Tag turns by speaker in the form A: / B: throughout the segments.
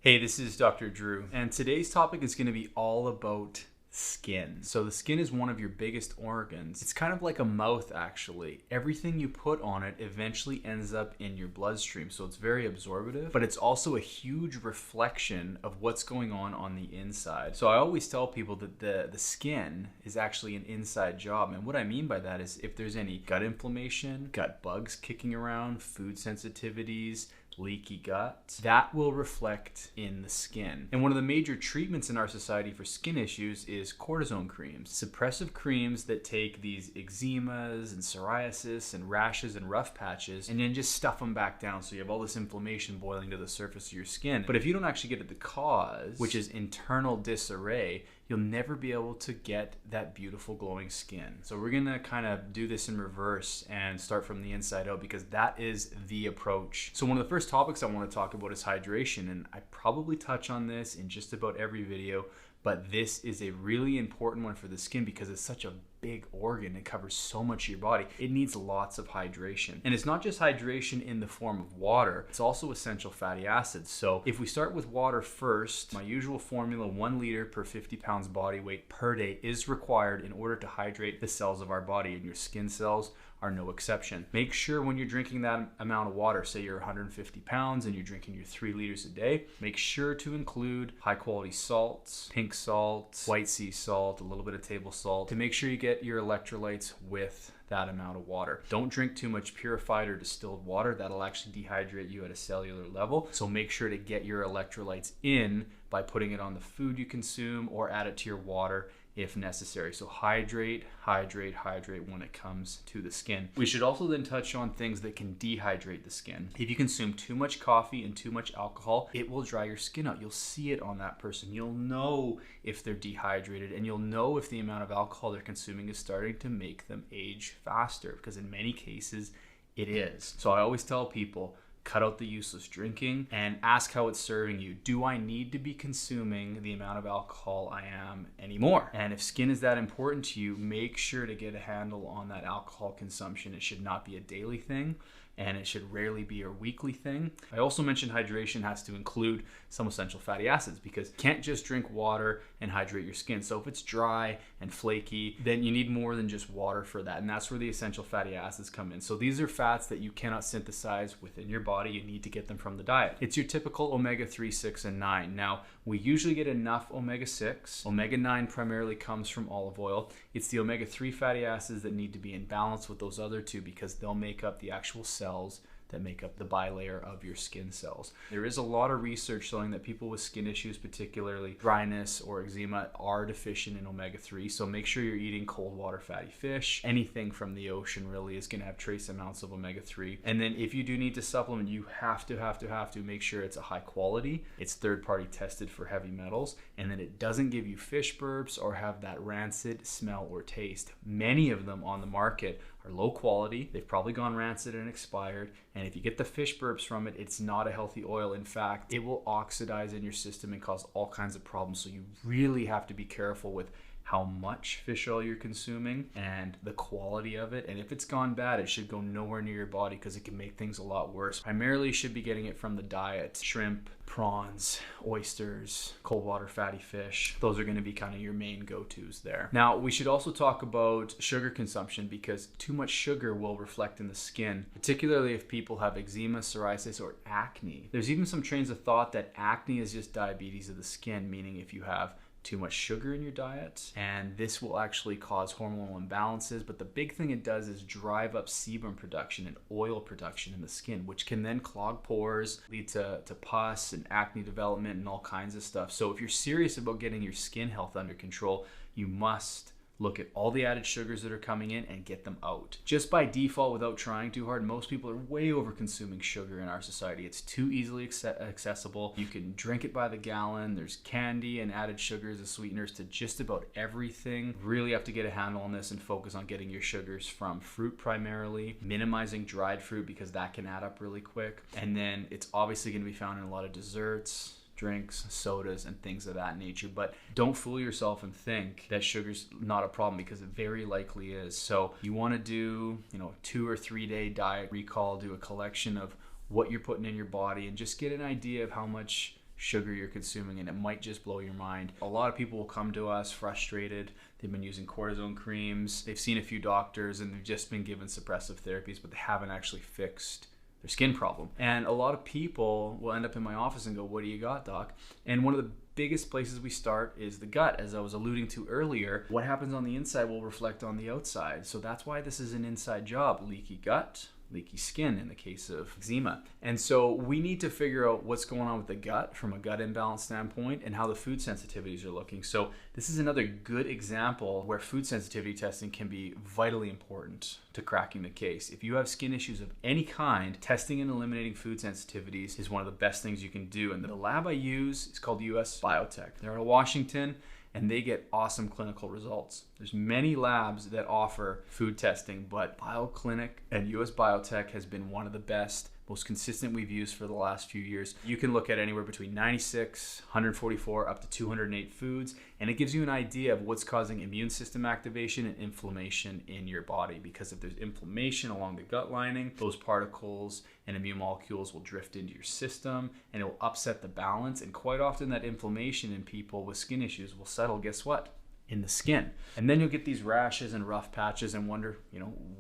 A: Hey, this is Dr. Drew, and today's topic is going to be all about skin. So the skin is one of your biggest organs. It's kind of like a mouth, actually. Everything you put on it eventually ends up in your bloodstream, so it's very absorptive, but it's also a huge reflection of what's going on the inside. So I always tell people that the skin is actually an inside job, and what I mean by that is if there's any gut inflammation, gut bugs kicking around, food sensitivities, leaky gut, that will reflect in the skin. And one of the major treatments in our society for skin issues is cortisone creams. Suppressive creams that take these eczemas and psoriasis and rashes and rough patches and then just stuff them back down so you have all this inflammation boiling to the surface of your skin. But if you don't actually get at the cause, which is internal disarray, you'll never be able to get that beautiful glowing skin. So we're gonna kind of do this in reverse and start from the inside out because that is the approach. So one of the first topics I want to talk about is hydration, and I probably touch on this in just about every video, but this is a really important one for the skin because it's such a big organ. It covers so much of your body. It needs lots of hydration. And it's not just hydration in the form of water, it's also essential fatty acids. So if we start with water first, my usual formula, 1 liter per 50 pounds body weight per day is required in order to hydrate the cells of our body, and your skin cells are no exception. Make sure when you're drinking that amount of water, say you're 150 pounds and you're drinking your 3 liters a day, make sure to include high quality salts, pink salt, white sea salt, a little bit of table salt, to make sure you get your electrolytes with that amount of water. Don't drink too much purified or distilled water. That'll actually dehydrate you at a cellular level. So make sure to get your electrolytes in by putting it on the food you consume or add it to your water if necessary. So hydrate, hydrate, hydrate when it comes to the skin. We should also then touch on things that can dehydrate the skin. If you consume too much coffee and too much alcohol, it will dry your skin out. You'll see it on that person. You'll know if they're dehydrated, and you'll know if the amount of alcohol they're consuming is starting to make them age faster, because in many cases it is. So I always tell people, cut out the useless drinking and ask how it's serving you. Do I need to be consuming the amount of alcohol I am anymore? And if skin is that important to you, make sure to get a handle on that alcohol consumption. It should not be a daily thing, and it should rarely be a weekly thing. I also mentioned hydration has to include some essential fatty acids, because you can't just drink water and hydrate your skin. So if it's dry and flaky, then you need more than just water for that. And that's where the essential fatty acids come in. So these are fats that you cannot synthesize within your body. You need to get them from the diet. It's your typical omega-3, 6, and 9. Now, we usually get enough omega-6. Omega-9 primarily comes from olive oil. It's the omega-3 fatty acids that need to be in balance with those other two, because they'll make up the actual cells that make up the bilayer of your skin cells. There is a lot of research showing that people with skin issues, particularly dryness or eczema, are deficient in omega-3. So make sure you're eating cold water fatty fish. Anything from the ocean really is going to have trace amounts of omega-3. And then if you do need to supplement, you have to make sure it's a high quality, it's third-party tested for heavy metals, and then it doesn't give you fish burps or have that rancid smell or taste. Many of them on the market are low quality. They've probably gone rancid and expired. And if you get the fish burps from it, it's not a healthy oil. In fact, it will oxidize in your system and cause all kinds of problems. So you really have to be careful with how much fish oil you're consuming and the quality of it. And if it's gone bad, it should go nowhere near your body, because it can make things a lot worse. Primarily, you should be getting it from the diet. Shrimp, prawns, oysters, cold water fatty fish. Those are going to be kind of your main go-tos there. Now, we should also talk about sugar consumption, because too much sugar will reflect in the skin, particularly if people have eczema, psoriasis, or acne. There's even some trains of thought that acne is just diabetes of the skin, meaning if you have too much sugar in your diet, and this will actually cause hormonal imbalances. But the big thing it does is drive up sebum production and oil production in the skin, which can then clog pores, lead to pus and acne development and all kinds of stuff. So if you're serious about getting your skin health under control, you must look at all the added sugars that are coming in and get them out. Just by default, without trying too hard, most people are way over consuming sugar in our society. It's too easily accessible. You can drink it by the gallon. There's candy and added sugars and sweeteners to just about everything. Really have to get a handle on this and focus on getting your sugars from fruit primarily, minimizing dried fruit because that can add up really quick. And then it's obviously going to be found in a lot of desserts, drinks, sodas, and things of that nature. But don't fool yourself and think that sugar's not a problem, because it very likely is. So you want to do, a 2 or 3 day diet recall, do a collection of what you're putting in your body, and just get an idea of how much sugar you're consuming, and it might just blow your mind. A lot of people will come to us frustrated. They've been using cortisone creams. They've seen a few doctors and they've just been given suppressive therapies, but they haven't actually fixed their skin problem. And a lot of people will end up in my office and go, what do you got, doc? And one of the biggest places we start is the gut. As I was alluding to earlier, what happens on the inside will reflect on the outside. So that's why this is an inside job. Leaky gut, leaky skin in the case of eczema. And so we need to figure out what's going on with the gut from a gut imbalance standpoint and how the food sensitivities are looking. So this is another good example where food sensitivity testing can be vitally important to cracking the case. If you have skin issues of any kind, testing and eliminating food sensitivities is one of the best things you can do. And the lab I use is called US Biotech. They're out of Washington, and they get awesome clinical results. There's many labs that offer food testing, but BioClinic and US Biotech has been one of the best, most consistent we've used for the last few years. You can look at anywhere between 96, 144, up to 208 foods, and it gives you an idea of what's causing immune system activation and inflammation in your body. Because if there's inflammation along the gut lining, those particles and immune molecules will drift into your system and it will upset the balance. And quite often that inflammation in people with skin issues will settle, guess what? In the skin. And then you'll get these rashes and rough patches and wonder,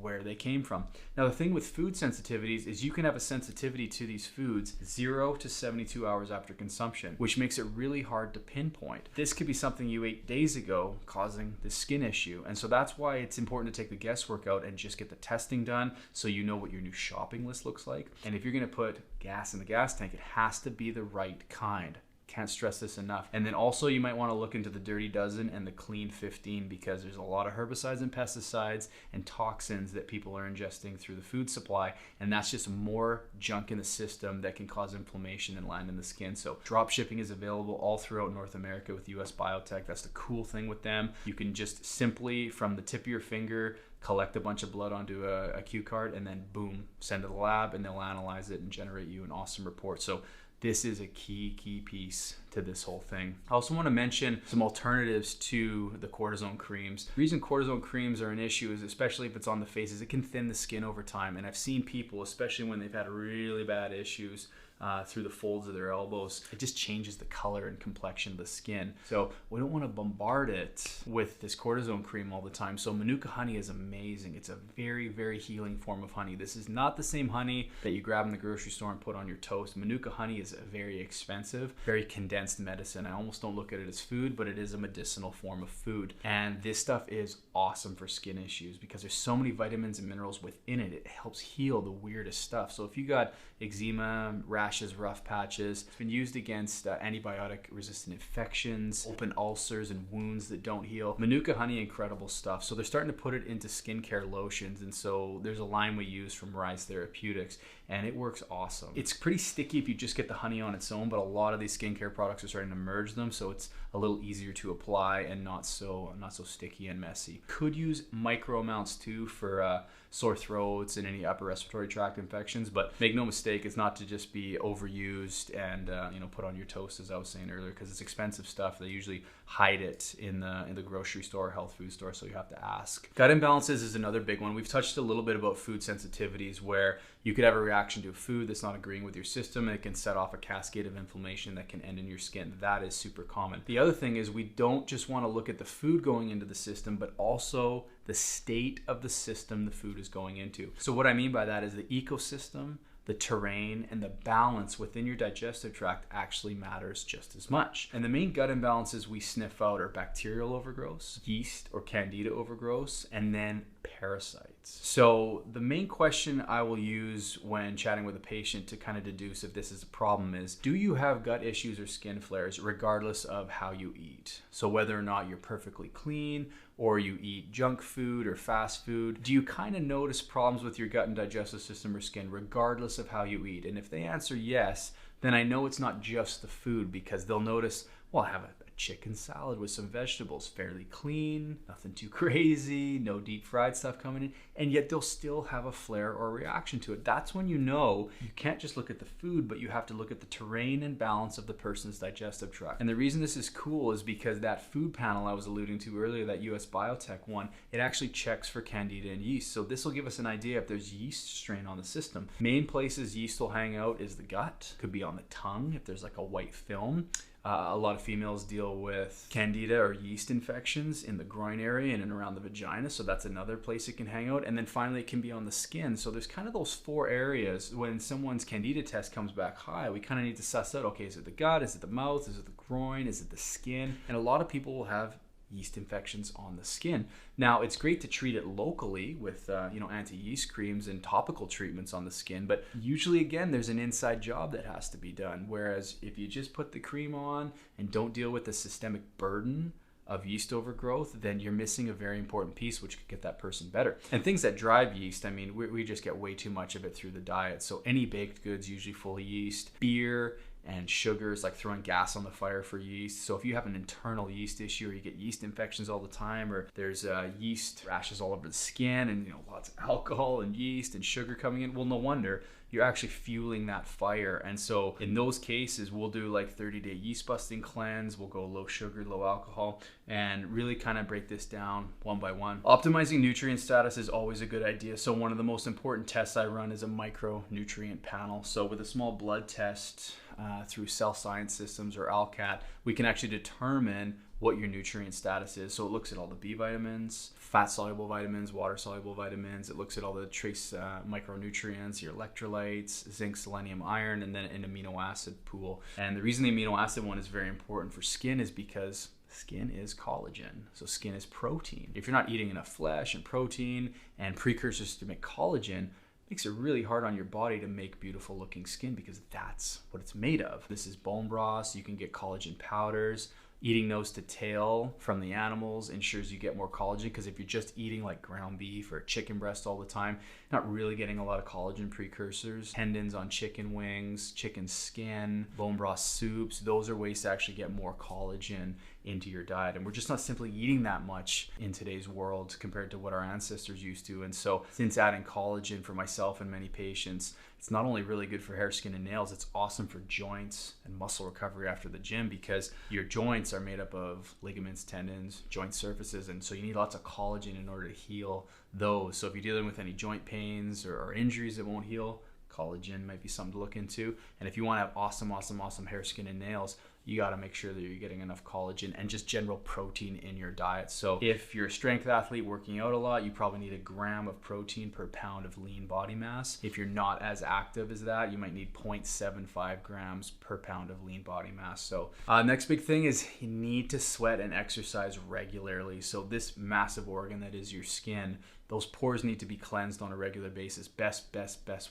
A: where they came from. Now, the thing with food sensitivities is you can have a sensitivity to these foods 0 to 72 hours after consumption, which makes it really hard to pinpoint. This could be something you ate days ago causing the skin issue. And so that's why it's important to take the guesswork out and just get the testing done so you know what your new shopping list looks like. And if you're going to put gas in the gas tank, it has to be the right kind. Can't stress this enough. And then also you might want to look into the Dirty Dozen and the Clean 15 because there's a lot of herbicides and pesticides and toxins that people are ingesting through the food supply, and that's just more junk in the system that can cause inflammation and land in the skin. So drop shipping is available all throughout North America with US Biotech. That's the cool thing with them. You can just simply from the tip of your finger collect a bunch of blood onto a cue card and then boom, send to the lab and they'll analyze it and generate you an awesome report. So this is a key piece to this whole thing. I also want to mention some alternatives to the cortisone creams. The reason cortisone creams are an issue is, especially if it's on the face, is it can thin the skin over time. And I've seen people, especially when they've had really bad issues through the folds of their elbows, it just changes the color and complexion of the skin. So we don't want to bombard it with this cortisone cream all the time. So Manuka Honey is amazing. It's a very healing form of honey. This is not the same honey that you grab in the grocery store and put on your toast. Manuka Honey is a very expensive, very condensed medicine. I almost don't look at it as food, but it is a medicinal form of food. And this stuff is awesome for skin issues because there's so many vitamins and minerals within it. It helps heal the weirdest stuff. So if you got eczema, rashes, rough patches, it's been used against antibiotic resistant infections, open ulcers and wounds that don't heal. Manuka Honey, incredible stuff. So they're starting to put it into skincare lotions, and so there's a line we use from Rise Therapeutics, and it works awesome. It's pretty sticky if you just get the honey on its own, but a lot of these skincare products are starting to merge them, so it's a little easier to apply and not so sticky and messy. Could use micro amounts too for sore throats and any upper respiratory tract infections, but make no mistake, it's not to just be overused and put on your toast, as I was saying earlier, because it's expensive stuff. They usually hide it in the grocery store or health food store, so you have to ask. Gut imbalances is another big one. We've touched a little bit about food sensitivities where you could have a reaction to a food that's not agreeing with your system, and it can set off a cascade of inflammation that can end in your skin. That is super common. The other thing is we don't just want to look at the food going into the system, but also the state of the system the food is going into. So what I mean by that is the ecosystem, the terrain, and the balance within your digestive tract actually matters just as much. And the main gut imbalances we sniff out are bacterial overgrowths, yeast or candida overgrowths, and then parasites. So the main question I will use when chatting with a patient to kind of deduce if this is a problem is, do you have gut issues or skin flares regardless of how you eat? So whether or not you're perfectly clean or you eat junk food or fast food, do you kind of notice problems with your gut and digestive system or skin regardless of how you eat? And if they answer yes, then I know it's not just the food, because they'll notice, well, I have a chicken salad with some vegetables, fairly clean, nothing too crazy, no deep fried stuff coming in, and yet they'll still have a flare or reaction to it. That's when you know you can't just look at the food, but you have to look at the terrain and balance of the person's digestive tract. And the reason this is cool is because that food panel I was alluding to earlier, that US Biotech one, it actually checks for candida and yeast. So this will give us an idea if there's yeast strain on the system. Main places yeast will hang out is the gut, could be on the tongue if there's like a white film. A lot of females deal with candida or yeast infections in the groin area and around the vagina, so that's another place it can hang out. And then finally it can be on the skin. So there's kind of those 4 areas. When someone's candida test comes back high, we kind of need to suss out, okay, is it the gut, is it the mouth, is it the groin, is it the skin? And a lot of people will have yeast infections on the skin. Now, it's great to treat it locally with anti-yeast creams and topical treatments on the skin, but usually, again, there's an inside job that has to be done. Whereas if you just put the cream on and don't deal with the systemic burden of yeast overgrowth, then you're missing a very important piece which could get that person better. And things that drive yeast, I mean, we just get way too much of it through the diet. So any baked goods usually full of yeast, beer, and sugars, like throwing gas on the fire for yeast. So if you have an internal yeast issue, or you get yeast infections all the time, or there's yeast rashes all over the skin, and lots of alcohol and yeast and sugar coming in, well, no wonder you're actually fueling that fire. And so in those cases, we'll do like 30-day yeast busting cleanse. We'll go low sugar, low alcohol, and really kind of break this down one by one. Optimizing nutrient status is always a good idea. So one of the most important tests I run is a micronutrient panel. So with a small blood test through Cell Science Systems or ALCAT, we can actually determine what your nutrient status is. So it looks at all the B vitamins, fat-soluble vitamins, water-soluble vitamins. It looks at all the trace micronutrients, your electrolytes, zinc, selenium, iron, and then an amino acid pool. And the reason the amino acid one is very important for skin is because skin is collagen. So skin is protein. If you're not eating enough flesh and protein and precursors to make collagen, it makes it really hard on your body to make beautiful looking skin, because that's what it's made of. This is bone broth. You can get collagen powders. Eating nose to tail from the animals ensures you get more collagen, because if you're just eating like ground beef or chicken breast all the time, not really getting a lot of collagen precursors. Tendons on chicken wings, chicken skin, bone broth soups, those are ways to actually get more collagen into your diet. And we're just not simply eating that much in today's world compared to what our ancestors used to. And so since adding collagen for myself and many patients, it's not only really good for hair, skin, and nails, it's awesome for joints and muscle recovery after the gym, because your joints are made up of ligaments, tendons, joint surfaces, and so you need lots of collagen in order to heal those. So if you're dealing with any joint pains or injuries that won't heal, collagen might be something to look into. And if you want to have awesome hair, skin, and nails, you got to make sure that you're getting enough collagen and just general protein in your diet. So if you're a strength athlete working out a lot, you probably need 1 gram of protein per pound of lean body mass. If you're not as active as that, you might need 0.75 grams per pound of lean body mass. So next big thing is you need to sweat and exercise regularly. So this massive organ that is your skin, those pores need to be cleansed on a regular basis. Best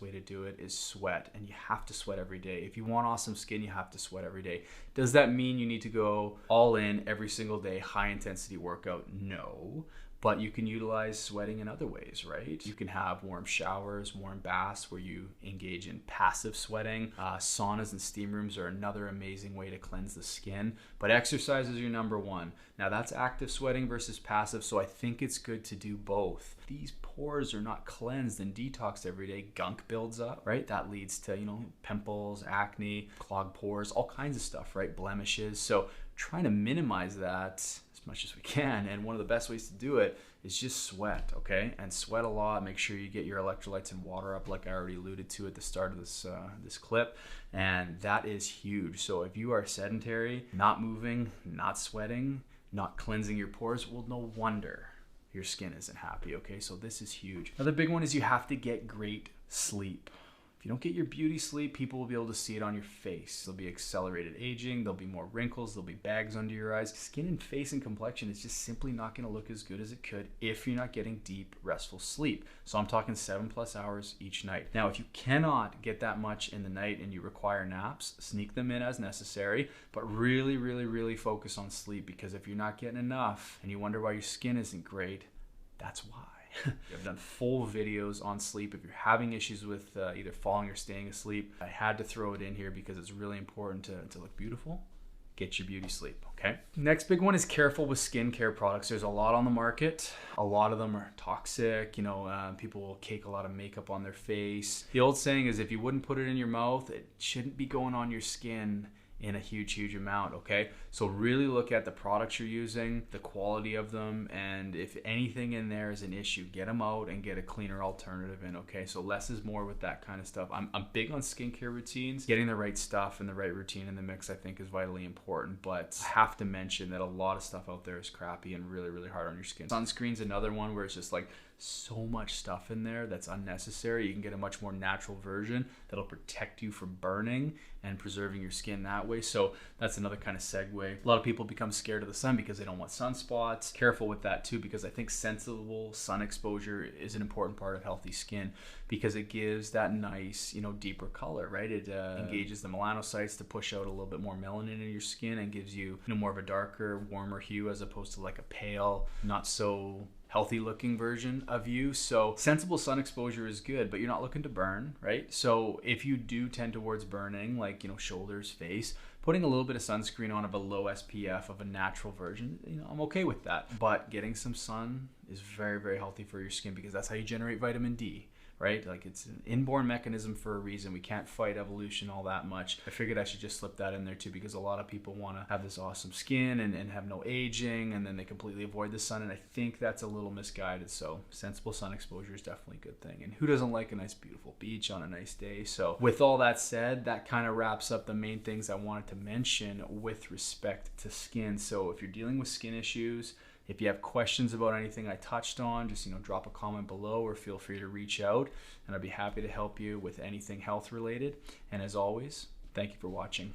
A: way to do it is sweat, and you have to sweat every day. If you want awesome skin, you have to sweat every day. Does that mean you need to go all in every single day, high intensity workout? No. But you can utilize sweating in other ways, right? You can have warm showers, warm baths where you engage in passive sweating. Saunas and steam rooms are another amazing way to cleanse the skin. But exercise is your number one. Now that's active sweating versus passive, so I think it's good to do both. These pores are not cleansed and detoxed every day. Gunk builds up, right? That leads to, pimples, acne, clogged pores, all kinds of stuff, right? Blemishes. So trying to minimize that as much as we can, and one of the best ways to do it is just sweat, okay? And sweat a lot. Make sure you get your electrolytes and water up, like I already alluded to at the start of this clip, and that is huge. So if you are sedentary, not moving, not sweating, not cleansing your pores, well, no wonder your skin isn't happy, okay? So this is huge. Another big one is you have to get great sleep. If you don't get your beauty sleep, people will be able to see it on your face. There'll be accelerated aging, there'll be more wrinkles, there'll be bags under your eyes. Skin and face and complexion is just simply not gonna look as good as it could if you're not getting deep, restful sleep. So I'm talking 7+ hours each night. Now, if you cannot get that much in the night and you require naps, sneak them in as necessary, but really focus on sleep, because if you're not getting enough and you wonder why your skin isn't great, that's why. I've done full videos on sleep. If you're having issues with either falling or staying asleep, I had to throw it in here because it's really important to look beautiful get your beauty sleep. Okay. Next big one is careful with skincare products. There's a lot on the market. A lot of them are toxic. People will cake a lot of makeup on their face. The old saying is if you wouldn't put it in your mouth, it shouldn't be going on your skin in a huge amount. Okay, so really look at the products you're using, the quality of them, and if anything in there is an issue, get them out and get a cleaner alternative in. Okay, so less is more with that kind of stuff. I'm big on skincare routines. Getting the right stuff and the right routine in the mix I think is vitally important, but I have to mention that a lot of stuff out there is crappy and really hard on your skin. Sunscreen's another one where it's just like so much stuff in there that's unnecessary. You can get a much more natural version that'll protect you from burning and preserving your skin that way. So that's another kind of segue. A lot of people become scared of the sun because they don't want sunspots. Careful with that too, because I think sensible sun exposure is an important part of healthy skin because it gives that nice, deeper color, right? It engages the melanocytes to push out a little bit more melanin in your skin and gives you, more of a darker, warmer hue as opposed to like a pale, not so healthy looking version of you. So sensible sun exposure is good, but you're not looking to burn, right? So if you do tend towards burning, like, shoulders, face, putting a little bit of sunscreen on of a low SPF of a natural version, I'm okay with that. But getting some sun is very healthy for your skin because that's how you generate vitamin D. Right? Like it's an inborn mechanism for a reason. We can't fight evolution all that much. I figured I should just slip that in there too because a lot of people want to have this awesome skin and have no aging and then they completely avoid the sun, and I think that's a little misguided. So sensible sun exposure is definitely a good thing. And who doesn't like a nice beautiful beach on a nice day? So with all that said, that kind of wraps up the main things I wanted to mention with respect to skin. So if you're dealing with skin issues, if you have questions about anything I touched on, just drop a comment below or feel free to reach out and I'd be happy to help you with anything health related. And as always, thank you for watching.